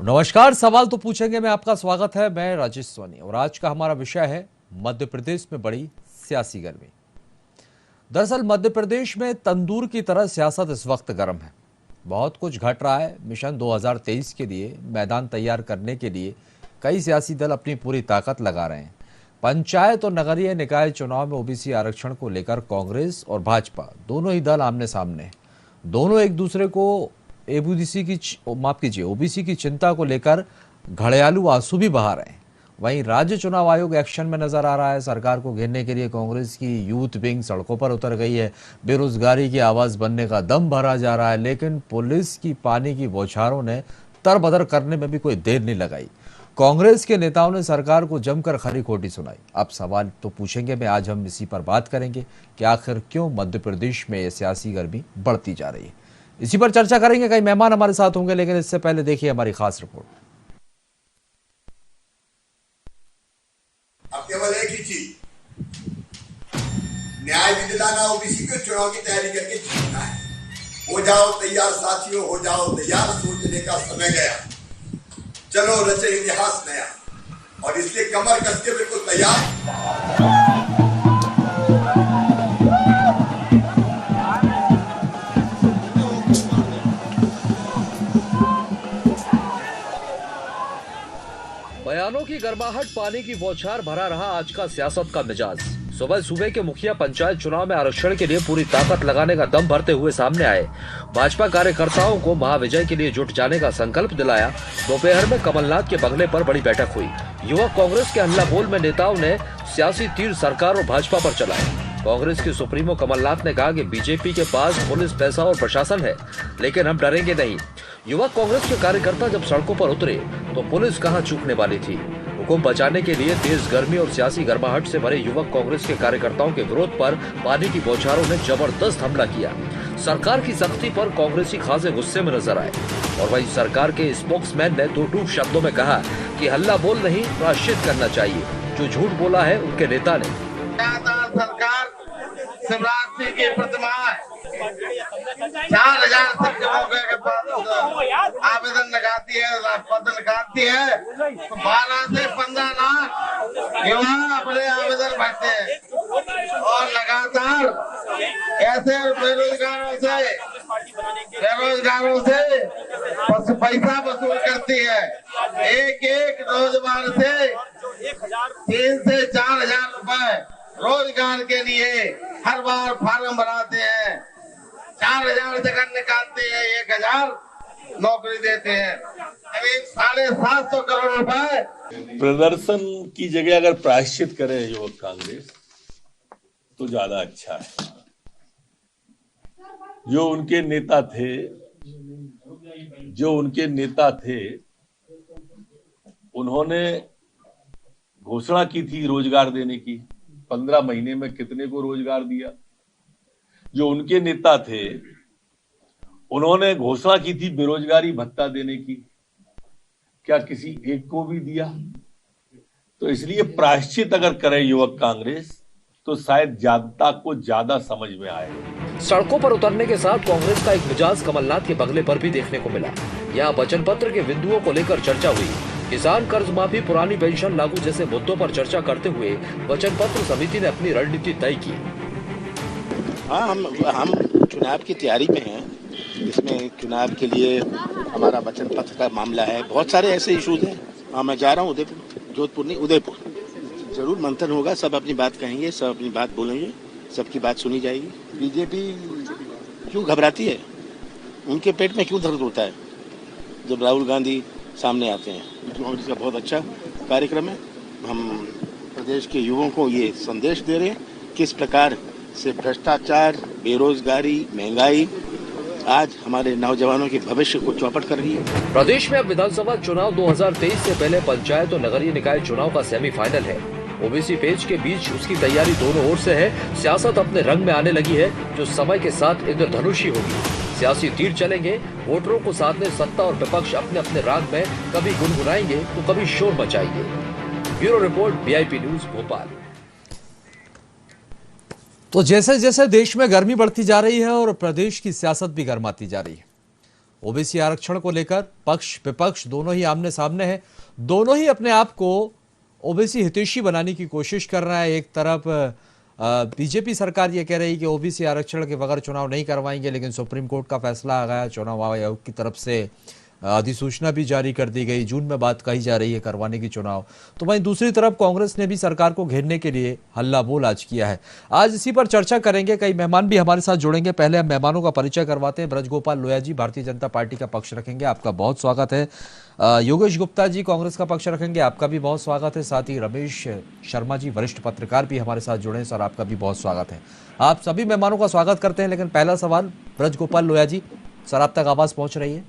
नमस्कार। सवाल तो पूछेंगे में आपका स्वागत है। मैं राजेश सोनी और आज का हमारा विषय है मध्य प्रदेश में बड़ी सियासी गर्मी। दरअसल मध्य प्रदेश में तंदूर की तरह सियासत इस वक्त गर्म है। बहुत कुछ घट रहा है। मिशन 2023 के लिए मैदान तैयार करने के लिए कई सियासी दल अपनी पूरी ताकत लगा रहे हैं। पंचायत और नगरीय निकाय चुनाव में ओबीसी आरक्षण को लेकर कांग्रेस और भाजपा दोनों ही दल आमने सामने हैं। दोनों एक दूसरे को ओबीसी की चिंता को लेकर घड़ियालू आंसू भी बहा रहे हैं। वहीं राज्य चुनाव आयोग एक्शन में नजर आ रहा है। सरकार को घेरने के लिए कांग्रेस की यूथ विंग सड़कों पर उतर गई है। बेरोजगारी की आवाज बनने का दम भरा जा रहा है, लेकिन पुलिस की पानी की बौछारों ने तरबदर करने में भी कोई देर नहीं लगाई। कांग्रेस के नेताओं ने सरकार को जमकर खरी खोटी सुनाई। अब सवाल तो पूछेंगे में आज हम इसी पर बात करेंगे कि आखिर क्यों मध्य प्रदेश में यह सियासी गर्मी बढ़ती जा रही है। इसी पर चर्चा करेंगे। कई मेहमान हमारे साथ होंगे, लेकिन इससे पहले देखिए हमारी खास रिपोर्ट। अब केवल एक ही चीज, न्याय भी दिलाना, ओबीसी को चुनाव की तैयारी करके जीतना है। हो जाओ तैयार साथियों, हो जाओ तैयार। सोचने का समय गया, चलो रचे इतिहास नया, और इसलिए कमर कस के बिल्कुल तैयार। बयानों की गर्माहट, पानी की बौछार भरा रहा आज का सियासत का मिजाज। सुबह सूबे के मुखिया पंचायत चुनाव में आरक्षण के लिए पूरी ताकत लगाने का दम भरते हुए सामने आए। भाजपा कार्यकर्ताओं को महाविजय के लिए जुट जाने का संकल्प दिलाया। दोपहर में कमलनाथ के बंगले पर बड़ी बैठक हुई। युवक कांग्रेस के हल्ला बोल में नेताओं ने सियासी तीर सरकार और भाजपा पर चलाए। कांग्रेस के सुप्रीमो कमलनाथ ने कहा कि बीजेपी के पास पुलिस, पैसा और प्रशासन है, लेकिन हम डरेंगे नहीं। युवक कांग्रेस के कार्यकर्ता जब सड़कों पर उतरे तो पुलिस कहां चूकने वाली थी। हुकूम बचाने के लिए तेज गर्मी और सियासी गर्माहट से भरे युवक कांग्रेस के कार्यकर्ताओं के विरोध पर पानी की बौछारों ने जबरदस्त हमला किया। सरकार की सख्ती पर कांग्रेसी खासे गुस्से में नजर आए और वहीं सरकार के स्पोक्समैन ने दो टूक शब्दों में कहा कि हल्ला बोल नहीं, प्रायश्चित करना चाहिए। जो झूठ बोला है उनके नेता ने। सरकार शिवराज सिंह की प्रतिमा 4000 शिक्षकों के पास आवेदन लगाती है, पद निकालती है, तो 12 से 15 लाख युवा अपने आवेदन भरते हैं और लगातार ऐसे बेरोजगारों से पैसा वसूल करती है। एक नौजवान से 3 से 4,000 रुपए रोजगार के लिए हर बार फार्म भराते हैं। 4,000 जगह निकालते हैं, 1,000 नौकरी देते हैं। अभी 750 करोड़ रुपए। प्रदर्शन की जगह अगर प्रायश्चित करे युवक कांग्रेस तो ज्यादा अच्छा है। जो उनके नेता थे उन्होंने घोषणा की थी रोजगार देने की। 15 महीने में कितने को रोजगार दिया? जो उनके नेता थे उन्होंने घोषणा की थी बेरोजगारी भत्ता देने की, क्या किसी एक को भी दिया? तो इसलिए प्रायश्चित अगर करे युवक कांग्रेस तो शायद जनता को ज्यादा समझ में आए। सड़कों पर उतरने के साथ कांग्रेस का एक मिजाज कमलनाथ के बंगले पर भी देखने को मिला। यहाँ वचन पत्र के बिंदुओं को लेकर चर्चा हुई। किसान कर्ज माफी, पुरानी पेंशन लागू जैसे मुद्दों पर चर्चा करते हुए वचन पत्र समिति ने अपनी रणनीति तय की। हाँ, हम चुनाव की तैयारी में हैं। इसमें चुनाव के लिए हमारा वचन पत्र का मामला है। बहुत सारे ऐसे इश्यूज हैं। हाँ, मैं जा रहा हूँ जोधपुर नहीं, उदयपुर। जरूर मंथन होगा, सब अपनी बात कहेंगे, सब अपनी बात बोलेंगे, सबकी बात सुनी जाएगी। बीजेपी क्यों घबराती है? उनके पेट में क्यों दर्द होता है जब राहुल गांधी सामने आते हैं? कांग्रेस का बहुत अच्छा कार्यक्रम है। हम प्रदेश के युवाओं को ये संदेश दे रहे हैं किस प्रकार से भ्रष्टाचार, बेरोजगारी, महंगाई आज हमारे नौजवानों के भविष्य को चौपट कर रही है। प्रदेश में अब विधानसभा चुनाव 2023 से पहले पंचायत और नगरीय निकाय चुनाव का सेमीफाइनल है। ओबीसी पेज के बीच उसकी तैयारी दोनों ओर से है। सियासत अपने रंग में आने लगी है, जो समय के साथ इंद्रधनुषी होगी। सियासी तीर चलेंगे, वोटरों को साधने सत्ता और विपक्ष अपने अपने राग में कभी गुनगुनाएंगे तो कभी शोर मचाएंगे। Bureau report, VIP news, Bhopal. तो जैसे जैसे देश में गर्मी बढ़ती जा रही है और प्रदेश की सियासत भी गर्माती जा रही है, ओबीसी आरक्षण को लेकर पक्ष विपक्ष दोनों ही आमने सामने हैं, दोनों ही अपने आप को ओबीसी हितैषी बनाने की कोशिश कर रहा है। एक तरफ बीजेपी सरकार ये कह रही है कि ओबीसी आरक्षण के बगैर चुनाव नहीं करवाएंगे, लेकिन सुप्रीम कोर्ट का फैसला आ गया, चुनाव आयोग की तरफ से अधिसूचना भी जारी कर दी गई, जून में बात कही जा रही है करवाने की चुनाव। तो वहीं दूसरी तरफ कांग्रेस ने भी सरकार को घेरने के लिए हल्ला बोल आज किया है। आज इसी पर चर्चा करेंगे, कई मेहमान भी हमारे साथ जुड़ेंगे। पहले हम मेहमानों का परिचय करवाते हैं। ब्रजगोपाल लोहिया जी भारतीय जनता पार्टी का पक्ष रखेंगे, आपका बहुत स्वागत है। योगेश गुप्ता जी कांग्रेस का पक्ष रखेंगे, आपका भी बहुत स्वागत है। साथ ही रमेश शर्मा जी वरिष्ठ पत्रकार भी हमारे साथ जुड़े हैं सर, आपका भी बहुत स्वागत है। आप सभी मेहमानों का स्वागत करते हैं। लेकिन पहला सवाल ब्रजगोपाल लोहिया जी, सर आप तक आवाज पहुंच रही है?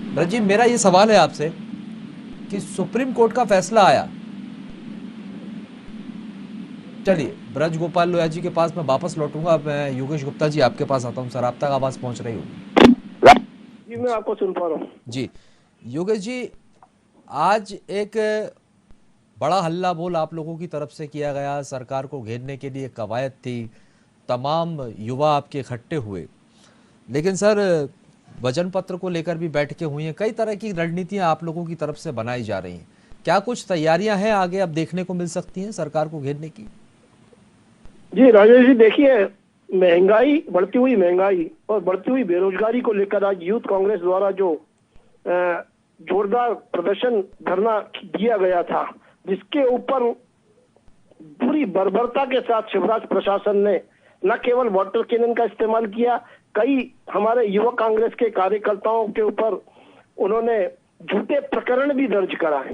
ब्रज जी, मेरा ये सवाल है आपसे कि सुप्रीम कोर्ट का फैसला आया, चलिए ब्रज गोपाल लोहिया जी के पास मैं वापस लौटूंगा। मैं योगेश गुप्ता जी आपके पास आता हूं। सर आप तक आवाज पहुंच रही होगी? जी मैं आपको सुन पा रहा हूं। जी योगेश जी, आज एक बड़ा हल्ला बोल आप लोगों की तरफ से किया गया, सरकार को घेरने के लिए कवायद थी, तमाम युवा आपके इकट्ठे हुए, लेकिन सर वचन पत्र को लेकर भी बैठकें हुई हैं, कई तरह की रणनीतियां आप लोगों की तरफ से बनाई जा रही हैं। क्या कुछ तैयारियां हैं आगे अब देखने को मिल सकती हैं सरकार को घेरने की? जी राजेश जी, देखिए महंगाई, बढ़ती हुई महंगाई और बढ़ती हुई बेरोजगारी को लेकर आज यूथ कांग्रेस द्वारा जो जोरदार प्रदर्शन धरना दिया गया था, जिसके ऊपर पूरी बर्बरता के साथ शिवराज प्रशासन ने न केवल वाटर कैनन का इस्तेमाल किया, कई हमारे युवा कांग्रेस के कार्यकर्ताओं के ऊपर उन्होंने झूठे प्रकरण भी दर्ज कराए।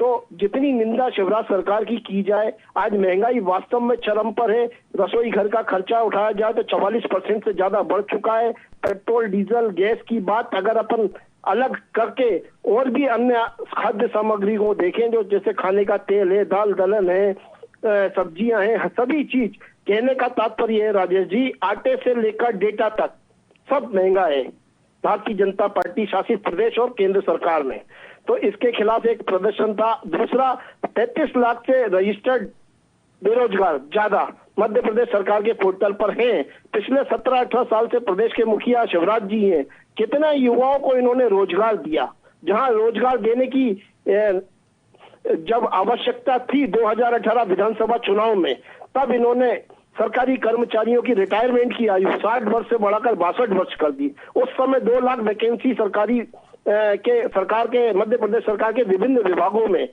तो जितनी निंदा शिवराज सरकार की जाए, आज महंगाई वास्तव में चरम पर है। रसोई घर का खर्चा उठाया जाए तो 44% से ज्यादा बढ़ चुका है। पेट्रोल डीजल गैस की बात अगर अपन अलग करके और भी अन्य खाद्य सामग्री को देखें, जो जैसे खाने का तेल है, दाल दलहन है, सब्जियां हैं, सभी चीज, कहने का तात्पर्य है राजेश जी, आटे से लेकर डेटा तक सब महंगा है भारतीय जनता पार्टी शासित प्रदेश और केंद्र सरकार में। तो इसके खिलाफ एक प्रदर्शन था। दूसरा, 33 लाख से रजिस्टर्ड बेरोजगार ज्यादा मध्य प्रदेश सरकार के पोर्टल पर हैं। पिछले 17-18 साल से प्रदेश के मुखिया शिवराज जी हैं। कितना युवाओं को इन्होंने रोजगार दिया, जहां रोजगार देने की जब आवश्यकता थी 2018 विधानसभा चुनाव में, तब इन्होंने सरकारी कर्मचारियों की रिटायरमेंट की आयु 60 वर्ष से बढ़ाकर 62 वर्ष कर दी। उस समय 2 लाख वैकेंसी सरकार के मध्य प्रदेश सरकार के विभिन्न विभागों में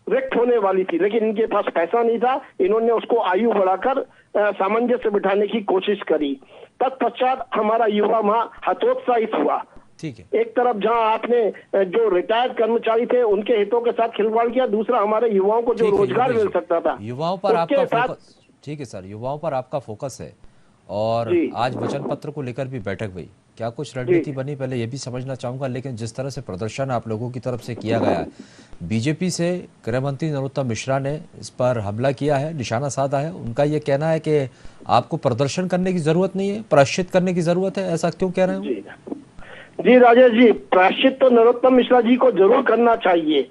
रिक्त होने वाली थी, लेकिन इनके पास पैसा नहीं था। इन्होंने उसको आयु बढ़ाकर सामंजस्य बिठाने की कोशिश करी। तत्पश्चात हमारा युवा वहां हतोत्साहित हुआ। ठीक है, एक तरफ जहां आपने जो रिटायर्ड कर्मचारी थे उनके हितों के साथ खिलवाड़ किया, दूसरा हमारे युवाओं को जो रोजगार मिल सकता था, युवाओं पर आपका फोकस। ठीक है सर, युवाओं पर आपका फोकस है। और आज वचन पत्र को लेकर भी बैठक हुई, क्या कुछ रणनीति बनी, पहले ये भी समझना चाहूंगा। लेकिन जिस तरह से प्रदर्शन आप लोगों की तरफ से किया गया है, बीजेपी से गृह मंत्री नरोत्तम मिश्रा ने इस पर हमला किया है, निशाना साधा है। उनका ये कहना है कि आपको प्रदर्शन करने की जरूरत नहीं है, प्रायश्चित करने की जरूरत है। ऐसा क्यों कह रहे हैं? जी राजेश जी, प्रायश्चित तो नरोत्तम मिश्रा जी को जरूर करना चाहिए।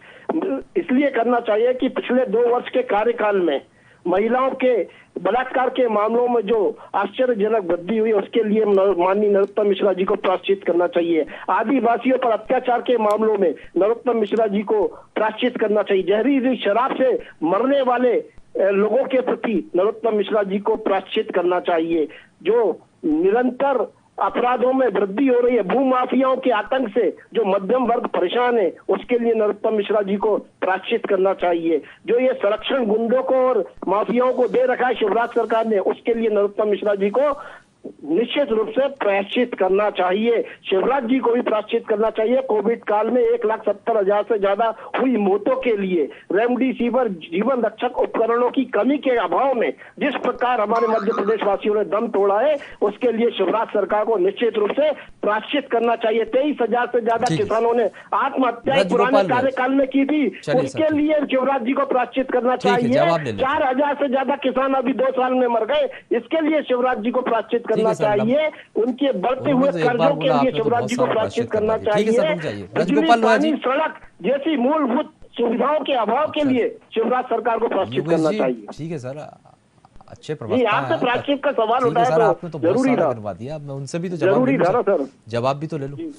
इसलिए करना चाहिए कि पिछले 2 वर्ष के कार्यकाल में महिलाओं के बलात्कार के मामलों में जो आश्चर्यजनक वृद्धि हुई, उसके लिए माननीय नरोत्तम मिश्रा जी को प्रायश्चित करना चाहिए। आदिवासियों पर अत्याचार के मामलों में नरोत्तम मिश्रा जी को प्रायश्चित करना चाहिए। जहरीली शराब से मरने वाले लोगों के प्रति नरोत्तम मिश्रा जी को प्रायश्चित करना चाहिए। जो निरंतर अपराधों में वृद्धि हो रही है, भूमाफियाओं के आतंक से जो मध्यम वर्ग परेशान है, उसके लिए नरोत्तम मिश्रा जी को प्रायश्चित करना चाहिए। जो ये संरक्षण गुंडों को और माफियाओं को दे रखा है शिवराज सरकार ने, उसके लिए नरोत्तम मिश्रा जी को निश्चित रूप से प्रायश्चित करना चाहिए। शिवराज जी को भी प्रायश्चित करना चाहिए। कोविड काल में 1,70,000 से ज्यादा हुई मौतों के लिए रेमडेसिविर जीवन रक्षक उपकरणों की कमी के अभाव में जिस प्रकार हमारे मध्य प्रदेश वासियों ने दम तोड़ा है, उसके लिए शिवराज सरकार को निश्चित रूप से प्रायश्चित करना चाहिए। 23,000 से ज्यादा किसानों ने आत्महत्या पुराने कार्यकाल में की थी, उसके लिए शिवराज जी को प्रायश्चित करना चाहिए। 4,000 से ज्यादा किसान अभी 2 साल में मर गए, इसके लिए शिवराज जी को प्रायश्चित करना चाहिए। उनके बढ़ते हुए कर्जों के लिए शिवराज जी को प्रायश्चित करना चाहिए। बिजली, पानी, सड़क जैसी मूलभूत सुविधाओं के अभाव के लिए शिवराज सरकार को प्रायश्चित करना चाहिए। ठीक है सर, अच्छे जी, प्रवक्ता आपसे हैं। प्राक्षिक का सवाल ठीक है उठाया सर, आपने तो बहुत जरूरी सारा था, गिनवा दिया, अब मैं उनसे भी तो जवाब ले जरूरी लूं था ना सर, सर। जवाब भी तो ले लूं। जी।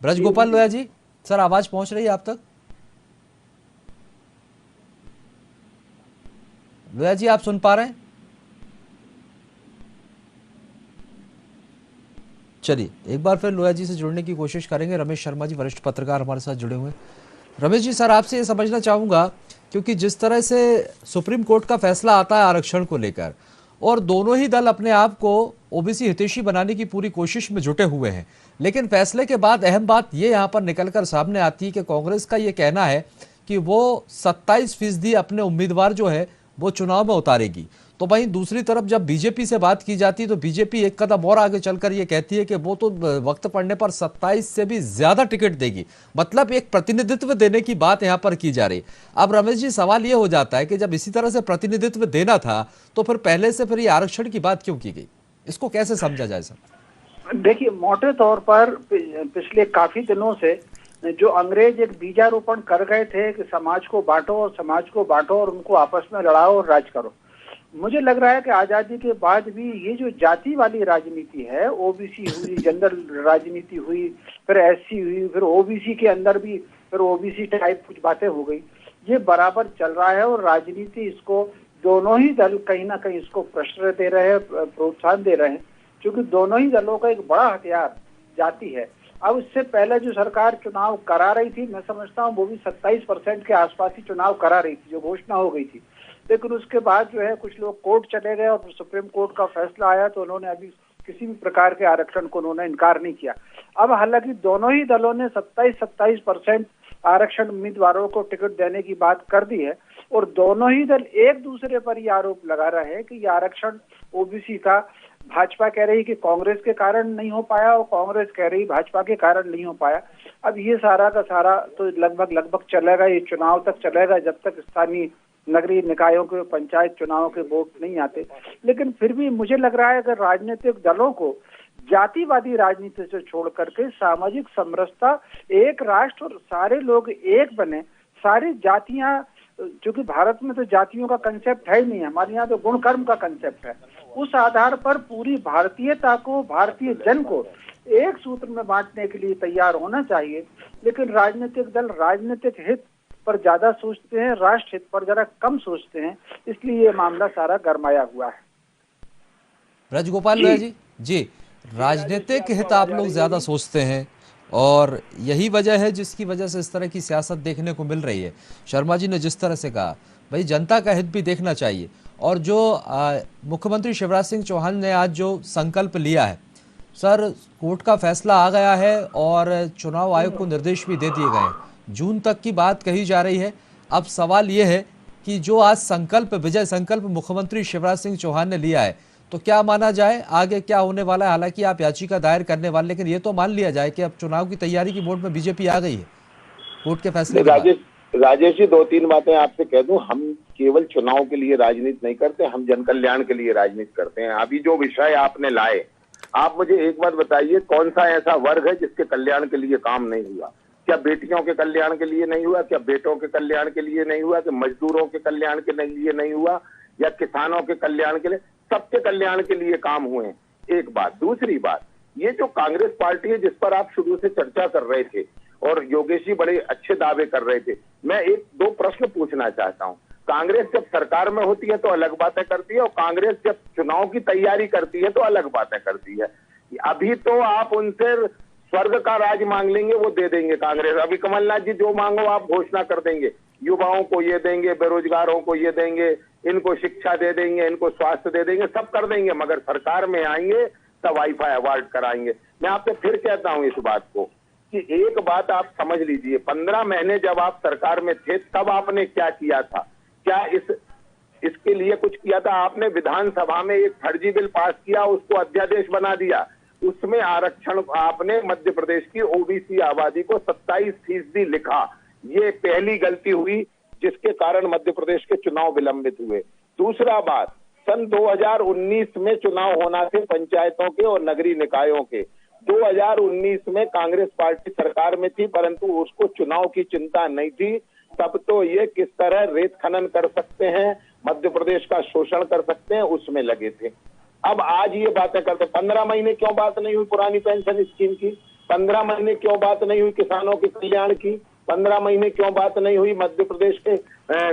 ब्रज गोपाल लोया जी, सर आवाज पहुंच रही है आप तक? लोया जी, आप सुन पा रहे हैं? चलिए एक बार फिर लोया जी से जुड़ने की कोशिश करेंगे। रमेश शर्मा जी, वरिष्ठ पत्रकार, हमारे साथ जुड़े हुए हैं। रमेश जी, सर आपसे ये समझना चाहूंगा, क्योंकि जिस तरह से सुप्रीम कोर्ट का फैसला आता है आरक्षण को लेकर, और दोनों ही दल अपने आप को ओबीसी हितैषी बनाने की पूरी कोशिश में जुटे हुए हैं, लेकिन फैसले के बाद अहम बात ये यहाँ पर निकलकर सामने आती है कि कांग्रेस का ये कहना है कि वो 27% अपने उम्मीदवार जो है वो चुनाव में उतारेगी। तो वहीं दूसरी तरफ जब बीजेपी से बात की जाती है तो बीजेपी एक कदम और आगे चलकर ये कहती है कि वो तो वक्त पड़ने पर 27 से भी ज्यादा टिकट देगी। मतलब एक प्रतिनिधित्व देने की बात यहाँ पर की जा रही। अब रमेश जी, सवाल ये हो जाता है कि जब इसी तरह से प्रतिनिधित्व देना था तो फिर पहले से फिर ये आरक्षण की बात क्यों की गई? इसको कैसे समझा जाए सर? देखिए, मोटे तौर पर पिछले काफी दिनों से जो अंग्रेज एक बीजारोपण कर गए थे कि समाज को बांटो और समाज को बांटो और उनको आपस में लड़ाओ और राज करो, मुझे लग रहा है कि आजादी के बाद भी ये जो जाति वाली राजनीति है, ओबीसी हुई, जनरल राजनीति हुई, फिर एससी हुई, फिर ओबीसी के अंदर भी फिर ओबीसी टाइप कुछ बातें हो गई, ये बराबर चल रहा है। और राजनीति इसको दोनों ही दल कहीं ना कहीं इसको प्रश्रय दे रहे हैं, प्रोत्साहन दे रहे हैं, क्योंकि दोनों ही दलों का एक बड़ा हथियार जाति है। अब इससे पहले जो सरकार चुनाव करा रही थी, मैं समझता हूँ वो भी 27% के आसपास ही चुनाव करा रही थी, जो घोषणा हो गई थी। लेकिन उसके बाद जो है कुछ लोग कोर्ट चले गए और सुप्रीम कोर्ट का फैसला आया तो उन्होंने अभी किसी भी प्रकार के आरक्षण को उन्होंने इनकार नहीं किया। अब हालांकि दोनों ही दलों ने 27% आरक्षण उम्मीदवारों को टिकट देने की बात कर दी है, और दोनों ही दल एक दूसरे पर ये आरोप लगा रहे हैं कि ये आरक्षण ओबीसी का भाजपा कह रही कि कांग्रेस के कारण नहीं हो पाया और कांग्रेस कह रही भाजपा के कारण नहीं हो पाया। अब ये सारा का सारा तो लगभग चलेगा, ये चुनाव तक चलेगा जब तक स्थानीय नगरीय निकायों के पंचायत चुनाव के वोट नहीं आते। लेकिन फिर भी मुझे लग रहा है कि राजनीतिक दलों को जातिवादी राजनीति से छोड़ करके सामाजिक समरसता, एक राष्ट्र और सारे लोग एक बने, सारी जातियां, क्योंकि भारत में तो जातियों का कंसेप्ट है ही नहीं, हमारे यहाँ तो गुण कर्म का कंसेप्ट है, उस आधार पर पूरी भारतीयता को, भारतीय जन को एक सूत्र में बांटने के लिए तैयार होना चाहिए। लेकिन राजनीतिक दल राजनीतिक हित पर ज्यादा सोचते हैं, राष्ट्र हित पर जरा कम सोचते हैं, इसलिए ये मामला सारा गरमाया हुआ है। ब्रज गोपाल लोया जी, राजनीतिक हित आप लोग ज्यादा सोचते हैं और यही वजह है जिसकी वजह से इस तरह की सियासत देखने को मिल रही है। शर्मा जी ने जिस तरह से कहा, भाई जनता का हित भी देखना चाहिए। और जो मुख्यमंत्री शिवराज सिंह चौहान ने आज जो संकल्प लिया है, सर कोर्ट का फैसला आ गया है और चुनाव आयोग को निर्देश भी दे दिए गए हैं, जून तक की बात कही जा रही है। अब सवाल यह है कि जो आज संकल्प, विजय संकल्प मुख्यमंत्री शिवराज सिंह चौहान ने लिया है, तो क्या माना जाए आगे क्या होने वाला है? हालांकि आप याचिका दायर करने वाले, लेकिन ये तो मान लिया जाए कि अब चुनाव की तैयारी की मोड में बीजेपी आ गई है कोर्ट के फैसले के बाद। राजेश जी, 2-3 बातें आपसे कह दूं। हम केवल चुनाव के लिए राजनीति नहीं करते, हम जन कल्याण के लिए राजनीति करते हैं। अभी जो विषय आपने लाए, आप मुझे एक बात बताइए, कौन सा ऐसा वर्ग है जिसके कल्याण के लिए काम नहीं हुआ? क्या बेटियों के कल्याण के लिए नहीं हुआ? क्या बेटों के कल्याण के लिए नहीं हुआ? कि मजदूरों के कल्याण के लिए नहीं हुआ? या किसानों के कल्याण के लिए? सबके कल्याण के लिए काम हुए। एक बात। दूसरी बात, ये जो कांग्रेस पार्टी है जिस पर आप शुरू से चर्चा कर रहे थे और योगेश जी बड़े अच्छे दावे कर रहे थे, मैं 1-2 प्रश्न पूछना चाहता हूं। कांग्रेस जब सरकार में होती है तो अलग बातें करती है, और कांग्रेस जब चुनाव की तैयारी करती है तो अलग बातें करती है। अभी तो आप उनसे स्वर्ग का राज मांग लेंगे, वो दे देंगे कांग्रेस। अभी कमलनाथ जी जो मांगो आप घोषणा कर देंगे, युवाओं को ये देंगे, बेरोजगारों को ये देंगे, इनको शिक्षा दे देंगे, इनको स्वास्थ्य दे देंगे, सब कर देंगे, मगर सरकार में आएंगे तब वाईफाई अवार्ड कराएंगे। मैं आपसे फिर कहता हूं इस बात को कि एक बात आप समझ लीजिए, 15 महीने जब आप सरकार में थे तब आपने क्या किया था? क्या इसके लिए कुछ किया था? आपने विधानसभा में एक फर्जी बिल पास किया, उसको अध्यादेश बना दिया, उसमें आरक्षण आपने मध्य प्रदेश की ओबीसी आबादी को 27% लिखा। ये पहली गलती हुई जिसके कारण मध्य प्रदेश के चुनाव विलंबित हुए। दूसरा बात, सन 2019 में चुनाव होना थे पंचायतों के और नगरीय निकायों के। 2019 में कांग्रेस पार्टी सरकार में थी, परंतु उसको चुनाव की चिंता नहीं थी। तब तो ये किस तरह रेत खनन कर सकते हैं, मध्य प्रदेश का शोषण कर सकते हैं, उसमें लगे थे। अब आज ये बातें करते, 15 महीने क्यों बात नहीं हुई पुरानी पेंशन स्कीम की, 15 महीने क्यों बात नहीं हुई किसानों के कल्याण की, 15 महीने क्यों बात नहीं हुई मध्य प्रदेश के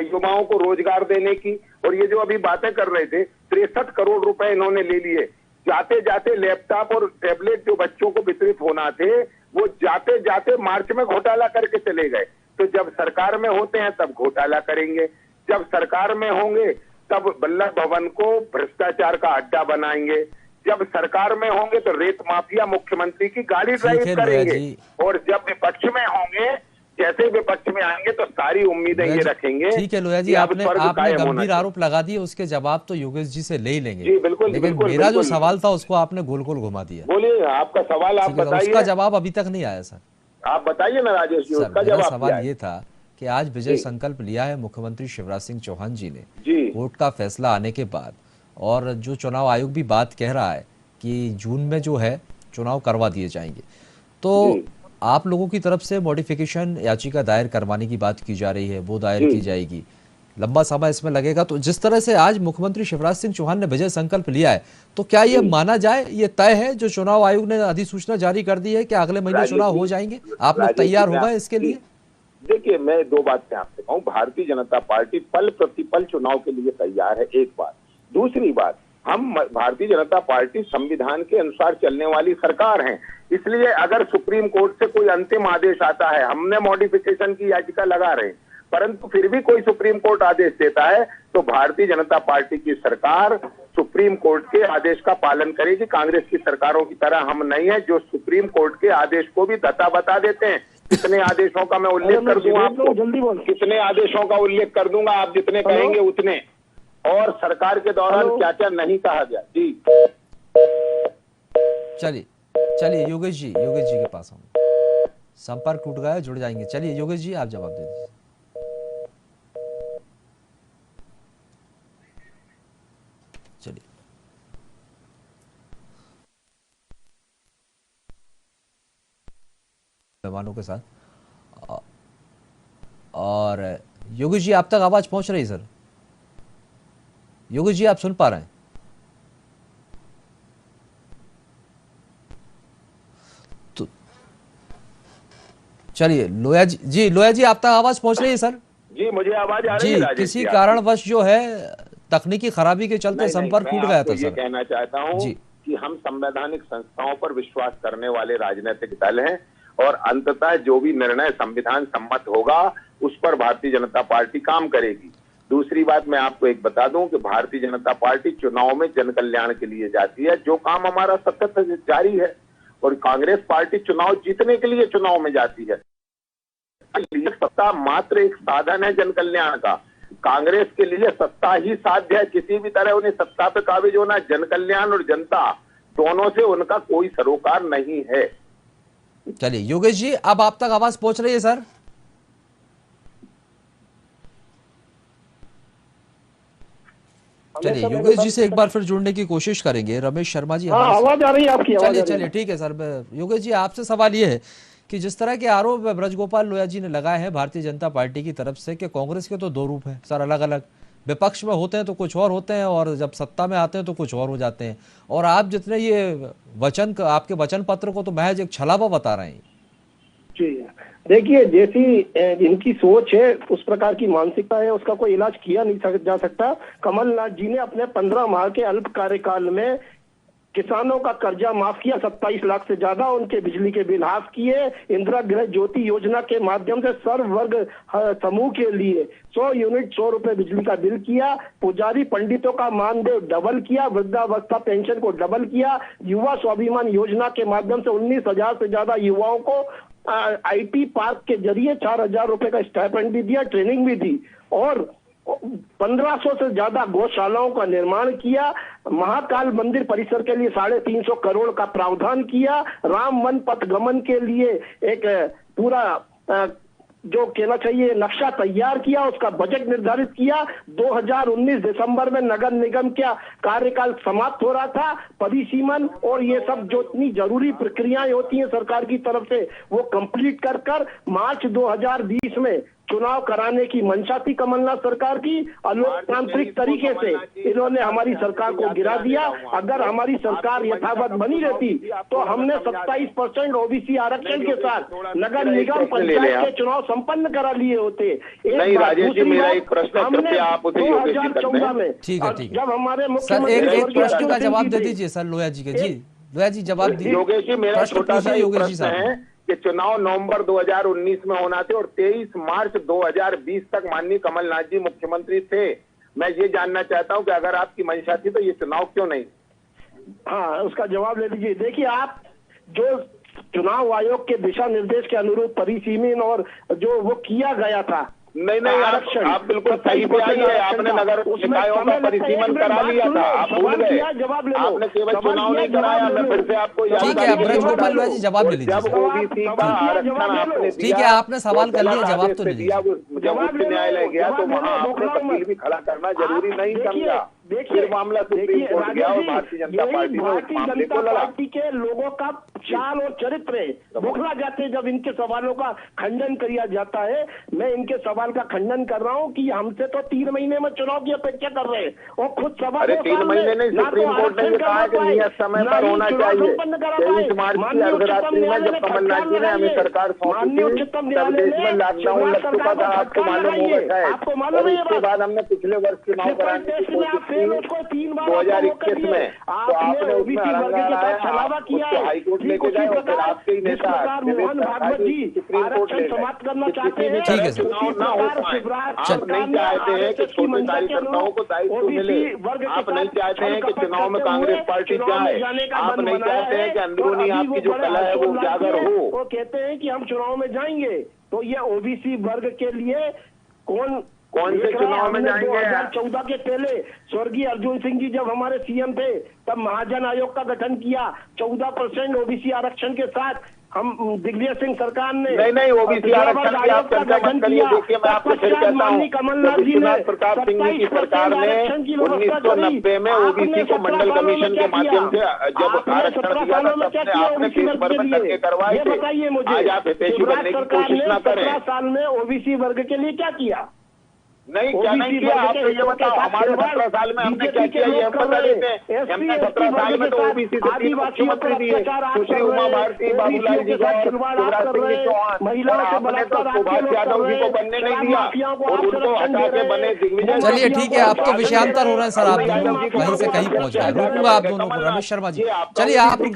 युवाओं को रोजगार देने की। और ये जो अभी बातें कर रहे थे, 63 करोड़ रुपए इन्होंने ले लिए। जाते जाते लैपटॉप और टैबलेट जो बच्चों को वितरित होना थे, वो जाते जाते मार्च में घोटाला करके चले गए। तो जब सरकार में होते हैं तब घोटाला करेंगे, जब सरकार में होंगे तब वल्लभ भवन को भ्रष्टाचार का अड्डा बनाएंगे, जब सरकार में होंगे तो रेत माफिया मुख्यमंत्री की गाड़ी ड्राइव करेंगे, और जब विपक्ष में होंगे, जैसे विपक्ष में आएंगे तो सारी उम्मीदें ये रखेंगे। ठीक है लोया जी, आपने गंभीर आरोप लगा दिए, उसके जवाब तो योगेश जी से ले ही लेंगे। जी बिल्कुल, लेकिन मेरा जो सवाल था उसको आपने गोल गोल घुमा दिया। बोलिए आपका सवाल, आप बताइए। उसका जवाब अभी तक नहीं आया सर, आप बताइए ना राजेश जी, उसका जवाब। सवाल ये था कि आज विजय संकल्प लिया है मुख्यमंत्री शिवराज सिंह चौहान जी ने कोर्ट का फैसला आने के बाद, और जो चुनाव आयोग भी बात कह रहा है कि जून में जो है चुनाव करवा दिए जाएंगे, तो आप लोगों की तरफ से मॉडिफिकेशन याचिका दायर करवाने की बात की जा रही है, वो दायर की जाएगी, लंबा समय इसमें लगेगा। तो जिस तरह से आज मुख्यमंत्री शिवराज सिंह चौहान ने विजय संकल्प लिया है, तो क्या ये माना जाए, ये तय है जो चुनाव आयोग ने अधिसूचना जारी कर दी है कि अगले महीने चुनाव हो जाएंगे, आप लोग तैयार हो गए इसके लिए? देखिए, मैं दो बातें आपसे कहूँ। भारतीय जनता पार्टी पल प्रतिपल चुनाव के लिए तैयार है, एक बात। दूसरी बात, हम भारतीय जनता पार्टी संविधान के अनुसार चलने वाली सरकार है, इसलिए अगर सुप्रीम कोर्ट से कोई अंतिम आदेश आता है, हमने मॉडिफिकेशन की याचिका लगा रहे हैं, परंतु फिर भी कोई सुप्रीम कोर्ट आदेश देता है, तो भारतीय जनता पार्टी की सरकार सुप्रीम कोर्ट के आदेश का पालन करेगी। कांग्रेस की सरकारों की तरह हम नहीं है जो सुप्रीम कोर्ट के आदेश को भी दता बता देते हैं। कितने आदेशों का मैं उल्लेख कर दूंगा आपको, कितने आदेशों का उल्लेख कर दूंगा, आप जितने कहेंगे उतने, और सरकार के दौरान क्या क्या नहीं कहा गया। जी चलिए योगेश जी के पास आऊंगा, संपर्क टूट गया है, जुड़ जाएंगे। चलिए योगेश जी आप जवाब दे दीजिए। चलिए मेहमानों के साथ, और योगेश जी आप तक आवाज पहुंच रही है सर? योगेश जी आप सुन पा रहे हैं? तो चलिए लोया जी आप तक आवाज पहुंच रही है सर? जी मुझे आवाज आ रही है राजेश जी। किसी कारणवश जो है तकनीकी खराबी के चलते संपर्क टूट गया था सर। ये कहना चाहता हूं कि हम संवैधानिक संस्थाओं पर विश्वास करने वाले राजनीतिक दल हैं, और अंततः जो भी निर्णय संविधान सम्मत होगा उस पर भारतीय जनता पार्टी काम करेगी। दूसरी बात मैं आपको एक बता दूं कि भारतीय जनता पार्टी चुनाव में जन कल्याण के लिए जाती है, जो काम हमारा सतत जारी है, और कांग्रेस पार्टी चुनाव जीतने के लिए चुनाव में जाती है। सत्ता मात्र एक साधन है जन कल्याण का। कांग्रेस के लिए सत्ता ही साध्य है, किसी भी तरह उन्हें सत्ता पे काबिज होना, जन कल्याण और जनता दोनों से उनका कोई सरोकार नहीं है। चलिए योगेश जी अब आप तक आवाज पहुंच रही है सर? चलिए योगेश जी से एक बार फिर जुड़ने की कोशिश करेंगे। रमेश शर्मा जी आवाज आ रही है आपकी? चलिए ठीक है सर। योगेश जी आपसे सवाल ये है कि जिस तरह के आरोप ब्रजगोपाल लोया जी ने लगाए हैं भारतीय जनता पार्टी की तरफ से कि कांग्रेस के तो दो रूप हैं सर, अलग अलग, विपक्ष में होते हैं तो कुछ और होते हैं, और जब सत्ता में आते हैं तो कुछ और हो जाते हैं, और आप जितने ये वचन, आपके वचन पत्र को तो महज एक छलावा बता रहे हैं। जी देखिए, जैसी इनकी सोच है, उस प्रकार की मानसिकता है, उसका कोई इलाज किया नहीं जा सकता। कमलनाथ जी ने अपने 15 माह के अल्प कार्यकाल में किसानों का कर्जा माफ किया 27 लाख से ज्यादा, उनके बिजली के बिल हाफ किए, इंदिरा गृह ज्योति योजना के माध्यम से सर्व वर्ग समूह के लिए 100 यूनिट 100 रुपए बिजली का बिल किया, पुजारी पंडितों का मानदेय डबल किया, वृद्धावस्था पेंशन को डबल किया, युवा स्वाभिमान योजना के माध्यम से 19,000 से ज्यादा युवाओं को IT पार्क के जरिए 4,000 रुपए का स्टाइपेंड भी दिया, ट्रेनिंग भी दी, और 1500 से ज्यादा गौशालाओं का निर्माण किया, महाकाल मंदिर परिसर के लिए 350 करोड़ का प्रावधान किया, राम वन पथ गमन के लिए एक पूरा जो कहना चाहिए नक्शा तैयार किया, उसका बजट निर्धारित किया। 2019 दिसंबर में नगर निगम का कार्यकाल समाप्त हो रहा था, परिसीमन और ये सब जो इतनी जरूरी प्रक्रियाएं होती हैं सरकार की तरफ से वो कंप्लीट कर मार्च 2020 में चुनाव कराने की मंशा थी कमलनाथ सरकार की, अलोकतांत्रिक तरीके से इन्होंने हमारी सरकार को गिरा दिया। अगर हमारी सरकार यथावत बनी रहती तो हमने 27% ओबीसी आरक्षण के साथ नगर निगम पंचायत के चुनाव संपन्न करा लिए होते। नहीं राजेश जी, मेरा एक प्रश्न, कृपया आप उसे योगेश जी कर दें। ठीक है, ठीक है जब हमारे सर, मुख्यमंत्री एक प्रश्न का जवाब दे दीजिए सर लोया जी के। जी लोया जी जवाब दीजिए। योगेश जी, मेरा छोटा सा एक योगेश जी प्रश्न है साहब, कि चुनाव नवंबर 2019 में होना थे और 23 मार्च 2020 तक माननीय कमलनाथ जी मुख्यमंत्री थे। मैं ये जानना चाहता हूं कि अगर आपकी मंशा थी तो ये चुनाव क्यों नहीं? हाँ, उसका जवाब ले लीजिए। देखिए, आप जो चुनाव आयोग के दिशा निर्देश के अनुरूप परिसीमन और जो वो किया गया था नहीं, आरक्षण, आप बिल्कुल सही पे आइए। आपने नगर निकायों का परिसीमन करा लिया था, आप भूल गए। आपने केवल चुनाव नहीं कराया। मैं फिर से आपको ठीक है, ब्रजगोपाल लोया जी जवाब ले लीजिए। जब ओबीसी का आरक्षण आपने दिया, ठीक है, आपने सवाल कर लिया, जवाब तो दिया। जब उच्च न्यायालय गया तो वहाँ आपने वकील भी खड़ा करना जरूरी नहीं समझा। फिर मामला सुप्रीम कोर्ट गया और भारतीय जनता पार्टी ने उस मामले को लड़ा। पार्टी के लोगों का चाल और चरित्र बौखला जाते जब इनके सवालों का खंडन किया जाता है। मैं इनके सवाल का खंडन कर रहा हूं कि हमसे तो 3 महीने में चुनाव की अपेक्षा कर रहे हैं और खुद सभा 3 महीने नहीं, सुप्रीम कोर्ट ने कहा है कि नियत समय पर होना चाहिए। 23 मार्च की अर्धरात्रि में जब कमलनाथ जी ने हमें सरकार सौंपी थी तब देश में लॉकडाउन लग चुका था, आपको मालूम होगा शायद। और उसके बाद हमने पिछले वर्ष चुनाव कराने की कोशिश की 2021 में, तो आपने उसमें अड़ंगा लाया, उसको हाईकोर्ट लेके गए और फिर आपके ही नेता सुप्रीम कोर्ट ले गए। ठीक है सर, चुनाव ना हो पाए। आप नहीं चाहते हैं कि छोटे कार्यकर्ताओं को दायित्व मिले, आप नहीं चाहते हैं कि चुनाव में कांग्रेस पार्टी जाए, आप नहीं चाहते हैं कि अंदरूनी आपकी जो कला है वो उजागर हो। वो कहते हैं कि हम चुनाव में जाएंगे, तो ये ओबीसी वर्ग के लिए कौन से चुनाव में जाएंगे? 2014 के पहले स्वर्गीय अर्जुन सिंह जी जब हमारे सीएम थे तब महाजन आयोग का गठन किया। 14% ओबीसी आरक्षण के साथ हम दिग्विजय सिंह सरकार ने नहीं ओबीसी आरक्षण की आप चर्चा मत करिए। देखिए, मैं आपको फिर कहता हूँ, विश्वनाथ प्रताप सिंह जी की सरकार ने 1990 में ओबीसी को मंडल कमीशन के माध्यम से जब आरक्षण दिया था तब से आपने देश भर में धरने करवाए थे। आज आप हितैषी बनने की कोशिश न करें। 17 साल में ओबीसी वर्ग के लिए क्या किया? नहीं, क्या नहीं किया? आप ये बताओ, हमारे 17 साल में हमने क्या किया ये हम बता देते हैं। हमने 17 साल में तो ओबीसी से 3 मुख्यमंत्री दिए, सुश्री उमा भारती, बाबूलाल जी को, शिवराज सिंह जी चौहान, और आपने तो सुभाष यादव जी को बनने नहीं दिया और उनको हटा के बने दिग्विजय। चलिए ठीक है, आप तो विषयांतर हो रहे हैं सर, आप कहीं से कहीं पहुंच गए। रुकूंगा आप दोनों को। रमेश शर्मा जी चलिए आप रुक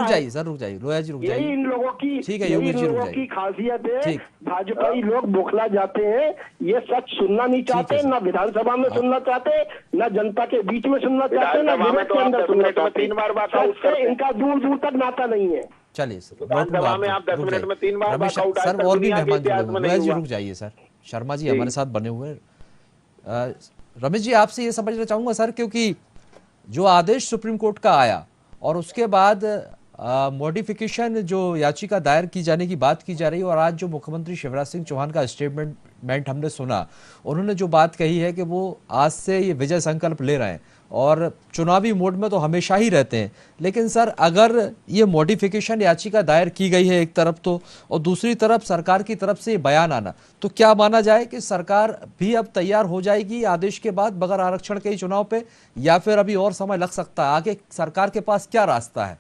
जाइए सर, रुक जाइए। लोया जी रुक जाइए। इन लोगों की, ठीक है योगेश जी रुक जाइए। खासियत है, भाजपाई लोग बौखला जाते हैं, ये सच सुनना नहीं चाहते, ना विधानसभा में सुनना चाहते, ना जनता के बीच में सुनना चाहते, ना विरोध के अंदर सुनना चाहते। 3 बार बात आउट करते हैं, इनका दूर दूर तक नाता नहीं है। चलिए सर, विधानसभा में आप 10 मिनट में 3 बार बात आउट। सर और भी मेहमान जुड़े हुए, रुक जाइए सर। शर्मा जी हमारे साथ बने हुए हैं। रमेश जी आपसे ये समझना चाहूंगा सर, क्योंकि जो आदेश सुप्रीम कोर्ट का आया और उसके बाद मॉडिफिकेशन जो याचिका दायर की जाने की बात की जा रही है, और आज जो मुख्यमंत्री शिवराज सिंह चौहान का स्टेटमेंट हमने सुना, उन्होंने जो बात कही है कि वो आज से ये विजय संकल्प ले रहे हैं और चुनावी मोड में तो हमेशा ही रहते हैं। लेकिन सर अगर ये मॉडिफिकेशन याचिका दायर की गई है एक तरफ तो, और दूसरी तरफ सरकार की तरफ से बयान आना, तो क्या माना जाए कि सरकार भी अब तैयार हो जाएगी आदेश के बाद बगैर आरक्षण के ही चुनाव पे, या फिर अभी और समय लग सकता है? आगे सरकार के पास क्या रास्ता है?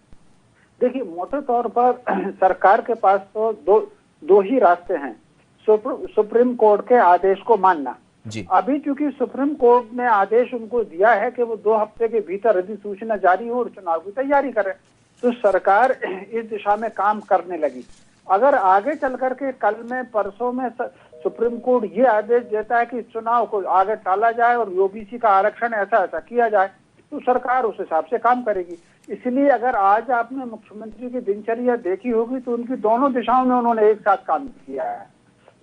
देखिए, मोटे तौर पर सरकार के पास तो दो ही रास्ते हैं। सुप्रीम कोर्ट के आदेश को मानना जी। अभी चूंकि सुप्रीम कोर्ट ने आदेश उनको दिया है कि वो 2 हफ्ते के भीतर अधिसूचना जारी हो और चुनाव की तैयारी करे, तो सरकार इस दिशा में काम करने लगी। अगर आगे चल करके कल में परसों में सुप्रीम कोर्ट ये आदेश देता है कि चुनाव को आगे टाला जाए और ओबीसी का आरक्षण ऐसा किया जाए, तो सरकार उस हिसाब से काम करेगी। इसलिए अगर आज आपने मुख्यमंत्री की दिनचर्या देखी होगी तो उनकी दोनों दिशाओं में उन्होंने एक साथ काम किया है।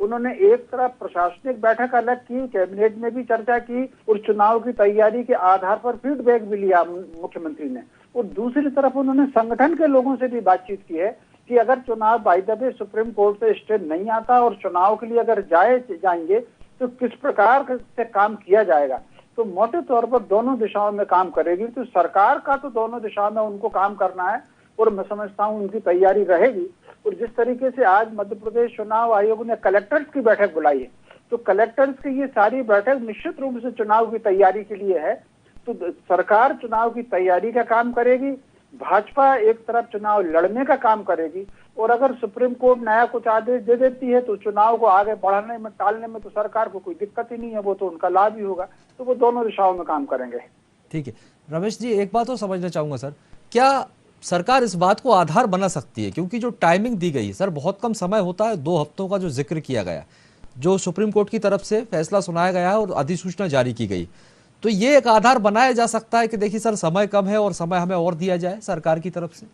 उन्होंने एक तरफ प्रशासनिक बैठक अलग की, कैबिनेट में भी चर्चा की और चुनाव की तैयारी के आधार पर फीडबैक भी लिया मुख्यमंत्री ने, और दूसरी तरफ उन्होंने संगठन के लोगों से भी बातचीत की है कि अगर चुनाव by the way supreme court से स्टे नहीं आता और चुनाव के लिए अगर जाएंगे तो किस प्रकार से काम किया जाएगा। तो मोटे तौर पर दोनों दिशाओं में काम करेगी। तो सरकार का तो दोनों दिशाओं में उनको काम करना है और मैं समझता हूँ उनकी तैयारी रहेगी। और जिस तरीके से आज मध्य प्रदेश चुनाव आयोग ने कलेक्टर्स की बैठक बुलाई है, तो कलेक्टर्स की ये सारी बैठक निश्चित रूप से चुनाव की तैयारी के लिए है। तो सरकार चुनाव की तैयारी का काम करेगी, भाजपा एक तरफ चुनाव लड़ने का काम करेगी, और अगर सुप्रीम कोर्ट नया कुछ आदेश दे देती है तो चुनाव को आगे बढ़ाने में, टालने में तो सरकार को कोई दिक्कत ही नहीं है, वो तो उनका लाभ ही होगा। तो वो दोनों दिशाओं में काम करेंगे। ठीक है रमेश जी, एक बात और समझना चाहूंगा सर, क्या सरकार इस बात को आधार बना सकती है, क्योंकि जो टाइमिंग दी गई है सर, बहुत कम समय होता है, 2 हफ्तों का जो जिक्र किया गया, जो सुप्रीम कोर्ट की तरफ से फैसला सुनाया गया है और अधिसूचना जारी की गई, तो ये एक आधार बनाया जा सकता है कि देखिए सर समय कम है और समय हमें और दिया जाए सरकार की तरफ से?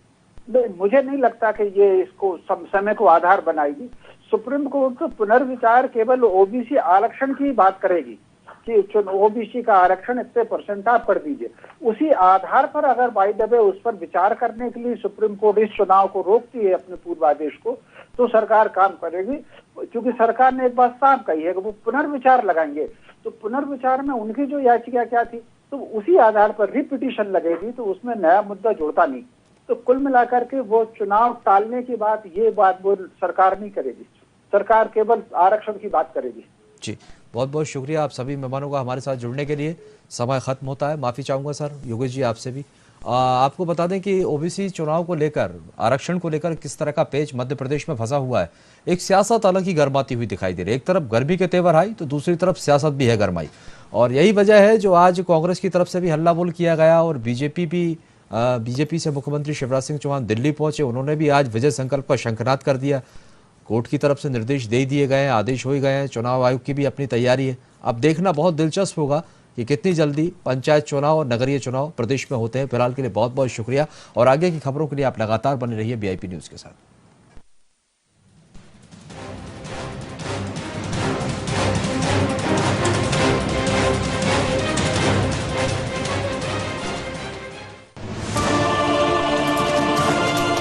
नहीं, मुझे नहीं लगता कि ये इसको समय को आधार बनाएगी। सुप्रीम कोर्ट तो पुनर्विचार केवल ओबीसी आरक्षण की बात करेगी कि ओबीसी का आरक्षण इतने % आप कर दीजिए। उसी आधार पर अगर बाय द वे उस पर विचार करने के लिए सुप्रीम कोर्ट इस चुनाव को रोकती है अपने पूर्वादेश को, तो सरकार काम करेगी। क्योंकि सरकार ने एक बात साफ कही है कि वो पुनर्विचार लगाएंगे, तो पुनर्विचार में उनकी जो याचिका क्या थी, तो उसी आधार पर रिपिटिशन लगेगी, तो उसमें नया मुद्दा जुड़ता नहीं। तो कुल मिलाकर के वो चुनाव टालने की बात, ये बात वो सरकार नहीं करेगी, सरकार केवल आरक्षण की बात करेगी। जी बहुत बहुत शुक्रिया आप सभी मेहमानों का हमारे साथ जुड़ने के लिए। समय खत्म होता है, माफ़ी चाहूँगा सर योगेश जी आपसे भी। आपको बता दें कि ओबीसी चुनाव को लेकर, आरक्षण को लेकर किस तरह का पेच मध्य प्रदेश में फंसा हुआ है। एक सियासत अलग ही गर्माती हुई दिखाई दे रही है, एक तरफ गर्मी के तेवर आई तो दूसरी तरफ सियासत भी है गरमाई, और यही वजह है जो आज कांग्रेस की तरफ से भी हल्ला बोल किया गया और बीजेपी से मुख्यमंत्री शिवराज सिंह चौहान दिल्ली पहुंचे, उन्होंने भी आज विजय संकल्प का शंखनाद कर दिया। कोर्ट की तरफ से निर्देश दे दिए गए हैं, आदेश हो ही गए हैं, चुनाव आयोग की भी अपनी तैयारी है। अब देखना बहुत दिलचस्प होगा कि कितनी जल्दी पंचायत चुनाव और नगरीय चुनाव प्रदेश में होते हैं। फिलहाल के लिए बहुत बहुत शुक्रिया, और आगे की खबरों के लिए आप लगातार बने रहिए VIP न्यूज़ के साथ।